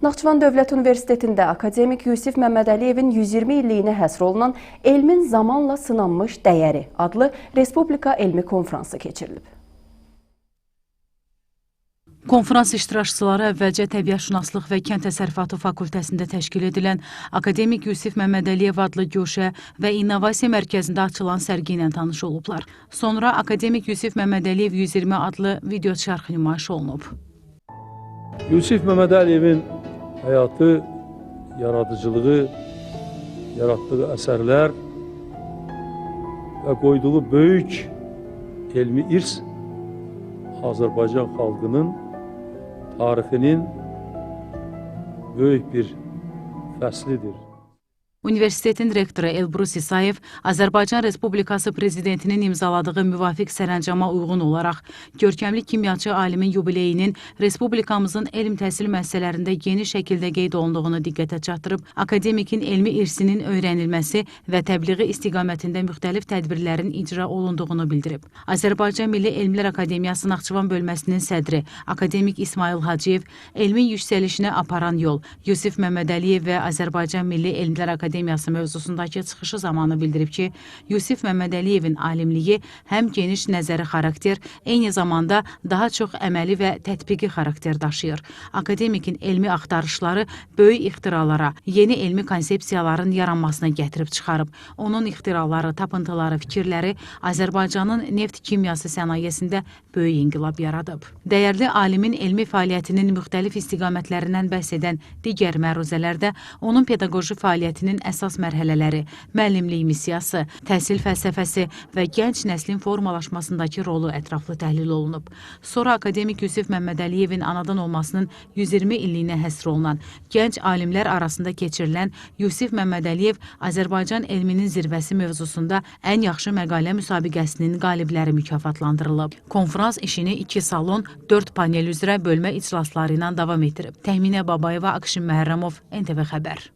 Naxçıvan Dövlət Universitetində akademik Yusif Məmmədəliyevin 120 illiyinə həsr olunan Elmin zamanla sınanmış dəyəri adlı Respublika Elmi Konfransı keçirilib. Konfrans iştirakçıları əvvəlcə Təbiətşünaslıq və Kənd Təsərrüfatı fakültəsində təşkil edilən Akademik Yusif Məmmədəliyev adlı güşə və innovasiya mərkəzində açılan sərgi ilə tanış olublar. Sonra Akademik Yusif Məmmədəliyev 120 adlı video çarx nümayiş olunub. Yusif Məmmədəliyevin həyatı, yaradıcılığı, yaratdığı əsərlər və qoyduğu böyük elmi irs Azərbaycan xalqının tarixinin böyük bir fəslidir. Universitetin rektoru Elbrus İsayev Azərbaycan Respublikası Prezidentinin imzaladığı müvafiq sərəncama uyğun olaraq görkəmli kimyaçı alimin yubileyinin Respublikamızın elm təhsil müəssisələrində geniş şəkildə qeyd olunduğunu diqqətə çatdırıb, akademikin elmi irsinin öyrənilməsi və təbliği istiqamətində müxtəlif tədbirlərin icra olunduğunu bildirib. Azərbaycan Milli Elmlər Akademiyası Naxçıvan bölməsinin sədri akademik İsmail Hacıyev elmin yüksəlişinə aparan yol Yusif Məmmədəliyev və Azərbaycan Milli Elmlər Akademiyası mövzusundakı çıxışı zamanı bildirib ki, Yusif Məmmədəliyevin alimliyi həm geniş nəzəri xarakter, eyni zamanda daha çox əməli və tətbiqi xarakter daşıyır. Akademikin elmi axtarışları böyük ixtiralara, yeni elmi konsepsiyaların yaranmasına gətirib çıxarıb. Onun ixtiraları, tapıntıları, fikirləri Azərbaycanın neft kimyası sənayesində böyük inqilab yaradıb. Dəyərli alimin elmi fəaliyyətinin müxtəlif istiqamətlərindən bəhs edən digər məruzələrdə onun pedaqoji fəaliyyətinin əsas mərhələləri, müəllimlik missiyası, təhsil fəlsəfəsi və gənc nəslin formalaşmasındakı rolu ətraflı təhlil olunub. Sonra akademik Yusif Məmmədəliyevin anadan olmasının 120 illiyinə həsr olunan, gənc alimlər arasında keçirilən Yusif Məmmədəliyev Azərbaycan elminin zirvəsi mövzusunda ən yaxşı məqalə müsabiqəsinin qalibləri mükafatlandırılıb. Konfrans işini 2 salon, 4 panel üzrə bölmə iclasları ilə davam etdirib. Təxminə Babayeva, Akşin Məhərrəmov, NTV Xəbər.